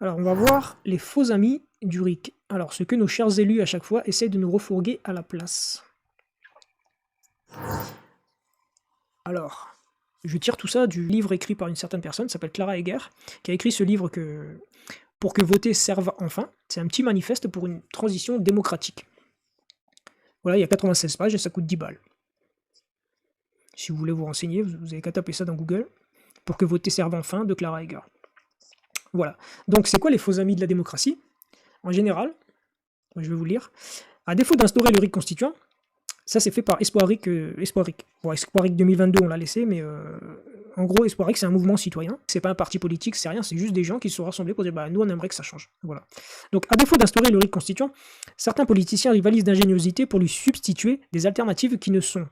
Alors, on va voir les faux amis du RIC. Alors, ce que nos chers élus à chaque fois essaient de nous refourguer à la place. Alors, je tire tout ça du livre écrit par une certaine personne, s'appelle Clara Heger, qui a écrit ce livre pour que voter serve enfin. C'est un petit manifeste pour une transition démocratique. Voilà, il y a 96 pages et ça coûte 10 balles. Si vous voulez vous renseigner, vous avez qu'à taper ça dans Google. Pour que voter serve enfin de Clara Heger. Voilà. Donc, c'est quoi les faux amis de la démocratie? En général, je vais vous lire. À défaut d'instaurer le RIC constituant, ça c'est fait par Espoiric. Bon, Espoiric 2022, on l'a laissé, mais en gros, Espoiric, c'est un mouvement citoyen. C'est pas un parti politique, c'est rien, c'est juste des gens qui se sont rassemblés pour dire bah nous on aimerait que ça change. Voilà. Donc, à défaut d'instaurer le RIC constituant, certains politiciens rivalisent d'ingéniosité pour lui substituer des alternatives qui ne sont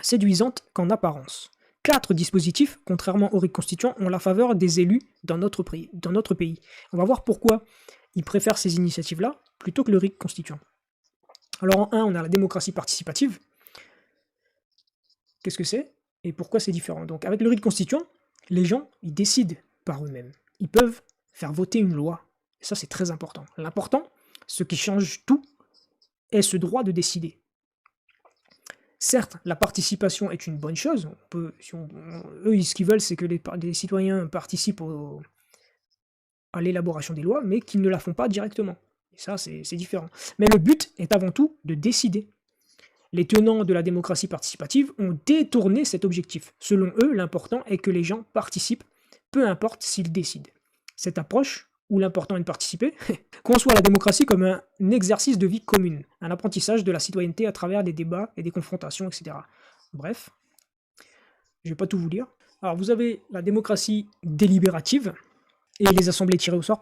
séduisantes qu'en apparence. 4 dispositifs, contrairement au RIC constituant, ont la faveur des élus dans notre pays. On va voir pourquoi ils préfèrent ces initiatives-là plutôt que le RIC constituant. Alors en 1, on a la démocratie participative. Qu'est-ce que c'est et pourquoi c'est différent? Donc avec le RIC constituant, les gens, ils décident par eux-mêmes. Ils peuvent faire voter une loi. Et ça, c'est très important. L'important, ce qui change tout, est ce droit de décider. Certes, la participation est une bonne chose. Eux, ce qu'ils veulent, c'est que les citoyens participent à l'élaboration des lois, mais qu'ils ne la font pas directement. Et ça, c'est différent. Mais le but est avant tout de décider. Les tenants de la démocratie participative ont détourné cet objectif. Selon eux, l'important est que les gens participent, peu importe s'ils décident. Cette approche, où l'important est de participer, conçoit la démocratie comme un exercice de vie commune, un apprentissage de la citoyenneté à travers des débats et des confrontations, etc. Bref, je ne vais pas tout vous lire. Alors vous avez la démocratie délibérative et les assemblées tirées au sort,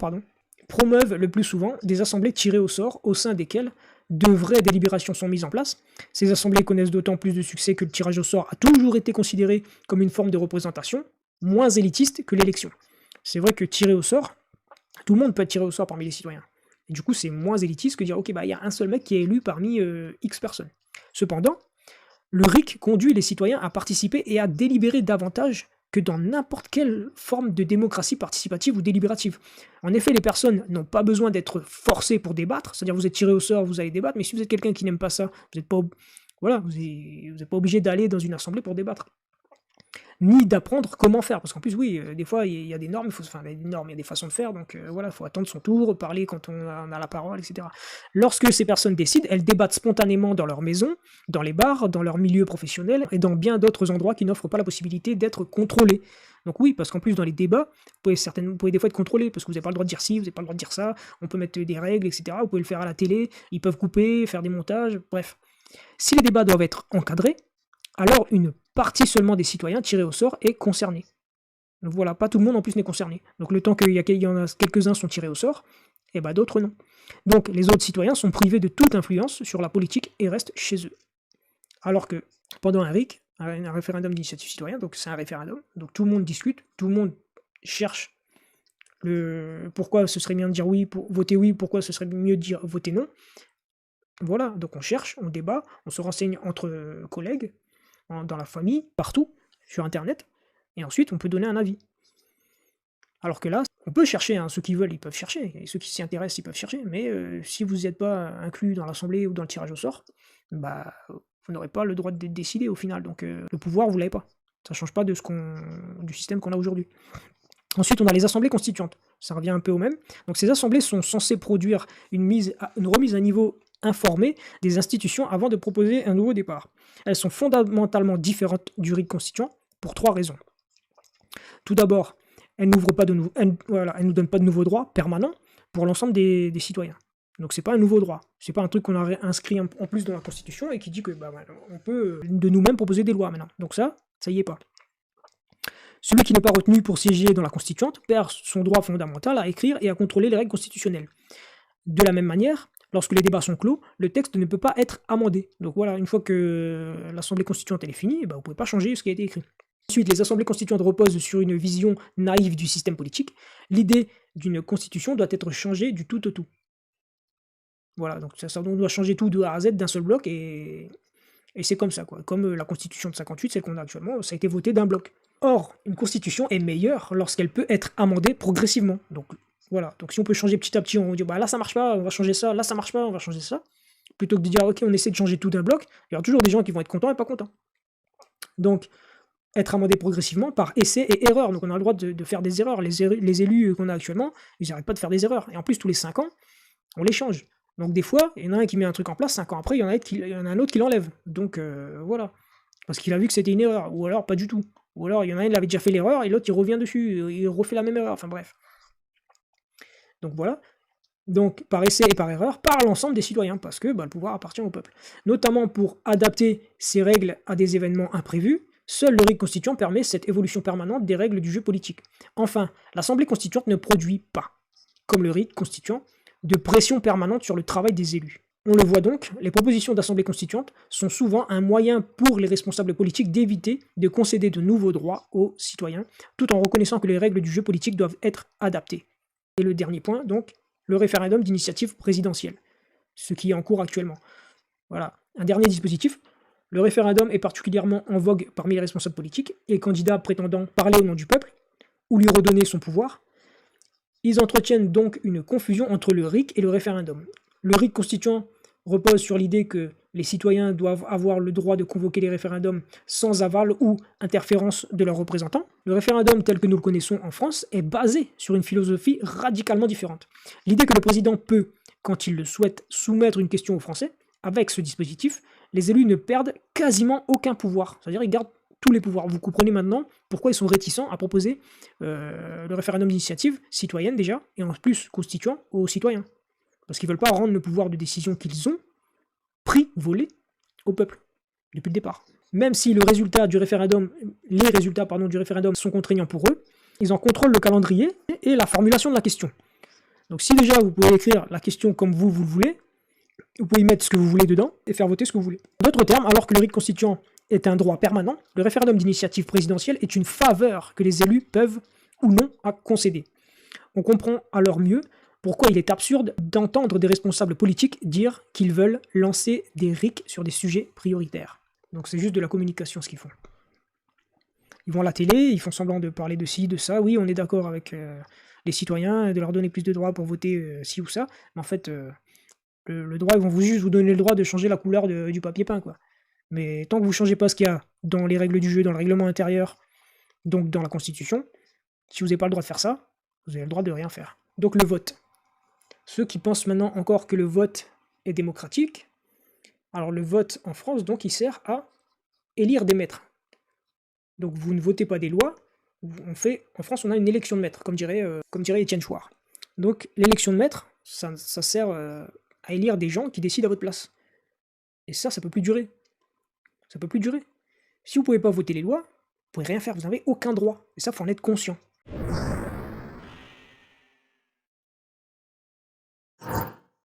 promeuvent le plus souvent des assemblées tirées au sort au sein desquelles de vraies délibérations sont mises en place. Ces assemblées connaissent d'autant plus de succès que le tirage au sort a toujours été considéré comme une forme de représentation moins élitiste que l'élection. C'est vrai que tirer au sort, tout le monde peut être tiré au sort parmi les citoyens. Et du coup, c'est moins élitiste que dire, ok, bah il y a un seul mec qui est élu parmi X personnes. Cependant, le RIC conduit les citoyens à participer et à délibérer davantage que dans n'importe quelle forme de démocratie participative ou délibérative. En effet, les personnes n'ont pas besoin d'être forcées pour débattre, c'est-à-dire vous êtes tiré au sort, vous allez débattre, mais si vous êtes quelqu'un qui n'aime pas ça, vous n'êtes pas, voilà, vous n'êtes pas obligé d'aller dans une assemblée pour débattre. Ni d'apprendre comment faire, parce qu'en plus, oui, des fois, il y a des normes, il y a des façons de faire, donc voilà, il faut attendre son tour, parler quand on a la parole, etc. Lorsque ces personnes décident, elles débattent spontanément dans leur maison, dans les bars, dans leur milieu professionnel, et dans bien d'autres endroits qui n'offrent pas la possibilité d'être contrôlés. Donc oui, parce qu'en plus, dans les débats, vous pouvez des fois être contrôlé, parce que vous n'avez pas le droit de dire ci, vous n'avez pas le droit de dire ça, on peut mettre des règles, etc. Vous pouvez le faire à la télé, ils peuvent couper, faire des montages, bref. Si les débats doivent être encadrés, alors une partie seulement des citoyens tirés au sort est concernée. Donc voilà, pas tout le monde en plus n'est concerné. Donc le temps qu'il y en a quelques-uns sont tirés au sort, et bah d'autres non. Donc les autres citoyens sont privés de toute influence sur la politique et restent chez eux. Alors que pendant un RIC, un référendum d'initiative citoyenne, donc c'est un référendum, donc tout le monde discute, tout le monde cherche pourquoi ce serait bien de dire oui, pour voter oui, pourquoi ce serait mieux de dire voter non. Voilà, donc on cherche, on débat, on se renseigne entre collègues, dans la famille, partout, sur Internet, et ensuite on peut donner un avis. Alors que là, on peut chercher, hein, ceux qui veulent, ils peuvent chercher, et ceux qui s'y intéressent, ils peuvent chercher, mais si vous n'êtes pas inclus dans l'assemblée ou dans le tirage au sort, bah, vous n'aurez pas le droit de décider au final, donc le pouvoir, vous l'avez pas. Ça ne change pas du système qu'on a aujourd'hui. Ensuite, on a les assemblées constituantes. Ça revient un peu au même. Donc ces assemblées sont censées produire une remise à niveau informé des institutions avant de proposer un nouveau départ. Elles sont fondamentalement différentes du RIC constituant pour 3 raisons. Tout d'abord, elles ne nous donnent pas de nouveaux droits permanents pour l'ensemble des citoyens. Donc c'est pas un nouveau droit, c'est pas un truc qu'on a inscrit en plus dans la Constitution et qui dit que on peut de nous-mêmes proposer des lois maintenant. Donc ça y est pas. Celui qui n'est pas retenu pour siéger dans la Constituante perd son droit fondamental à écrire et à contrôler les règles constitutionnelles. De la même manière, lorsque les débats sont clos, le texte ne peut pas être amendé. Donc voilà, une fois que l'Assemblée constituante est finie, vous ne pouvez pas changer ce qui a été écrit. Ensuite, les assemblées constituantes reposent sur une vision naïve du système politique. L'idée d'une constitution doit être changée du tout au tout. Voilà, donc on doit changer tout de A à Z d'un seul bloc et c'est comme ça, quoi. Comme la constitution de 58, celle qu'on a actuellement, ça a été voté d'un bloc. Or, une constitution est meilleure lorsqu'elle peut être amendée progressivement. Donc Voilà, donc si on peut changer petit à petit, on va dire, bah là ça marche pas, on va changer ça, là ça marche pas, on va changer ça. Plutôt que de dire, ok, on essaie de changer tout d'un bloc, il y aura toujours des gens qui vont être contents et pas contents. Donc, être amendé progressivement par essai et erreur. Donc on a le droit de faire des erreurs. Les élus qu'on a actuellement, ils n'arrêtent pas de faire des erreurs. Et en plus, tous les 5 ans, on les change. Donc des fois, il y en a un qui met un truc en place, 5 ans après, il y en a un autre qui l'enlève. Donc voilà. Parce qu'il a vu que c'était une erreur. Ou alors pas du tout. Ou alors il y en a un, il avait déjà fait l'erreur, et l'autre, il revient dessus, il refait la même erreur. Enfin bref. Donc voilà. Donc par essai et par erreur, par l'ensemble des citoyens, parce que le pouvoir appartient au peuple. Notamment pour adapter ces règles à des événements imprévus, seul le rite constituant permet cette évolution permanente des règles du jeu politique. Enfin, l'Assemblée constituante ne produit pas, comme le rite constituant, de pression permanente sur le travail des élus. On le voit donc, les propositions d'Assemblée constituante sont souvent un moyen pour les responsables politiques d'éviter de concéder de nouveaux droits aux citoyens, tout en reconnaissant que les règles du jeu politique doivent être adaptées. Et le dernier point, donc, le référendum d'initiative présidentielle, ce qui est en cours actuellement. Voilà. Un dernier dispositif, le référendum est particulièrement en vogue parmi les responsables politiques et les candidats prétendant parler au nom du peuple ou lui redonner son pouvoir. Ils entretiennent donc une confusion entre le RIC et le référendum. Le RIC constituant repose sur l'idée que les citoyens doivent avoir le droit de convoquer les référendums sans aval ou interférence de leurs représentants. Le référendum tel que nous le connaissons en France est basé sur une philosophie radicalement différente. L'idée que le président peut, quand il le souhaite, soumettre une question aux Français, avec ce dispositif, les élus ne perdent quasiment aucun pouvoir. C'est-à-dire qu'ils gardent tous les pouvoirs. Vous comprenez maintenant pourquoi ils sont réticents à proposer le référendum d'initiative citoyenne déjà, et en plus constituant aux citoyens. Parce qu'ils ne veulent pas rendre le pouvoir de décision qu'ils ont pris, volé, au peuple, depuis le départ. Même si les résultats du référendum sont contraignants pour eux, ils en contrôlent le calendrier et la formulation de la question. Donc si déjà vous pouvez écrire la question comme vous le voulez, vous pouvez y mettre ce que vous voulez dedans et faire voter ce que vous voulez. D'autres termes, alors que le rite constituant est un droit permanent, le référendum d'initiative présidentielle est une faveur que les élus peuvent ou non concéder. On comprend alors mieux pourquoi il est absurde d'entendre des responsables politiques dire qu'ils veulent lancer des RIC sur des sujets prioritaires. Donc c'est juste de la communication ce qu'ils font. Ils vont à la télé, ils font semblant de parler de ci, de ça. Oui, on est d'accord avec les citoyens, de leur donner plus de droits pour voter ci ou ça. Mais en fait, le droit, ils vont juste vous donner le droit de changer la couleur du papier peint, quoi. Mais tant que vous ne changez pas ce qu'il y a dans les règles du jeu, dans le règlement intérieur, donc dans la Constitution, si vous n'avez pas le droit de faire ça, vous avez le droit de rien faire. Donc le vote. Ceux qui pensent maintenant encore que le vote est démocratique, alors le vote en France, donc, il sert à élire des maîtres. Donc vous ne votez pas des lois, en France, on a une élection de maître, comme dirait Étienne Chouard. Donc l'élection de maître, ça sert à élire des gens qui décident à votre place. Et ça peut plus durer. Ça peut plus durer. Si vous pouvez pas voter les lois, vous pouvez rien faire, vous n'avez aucun droit. Et ça, faut en être conscient.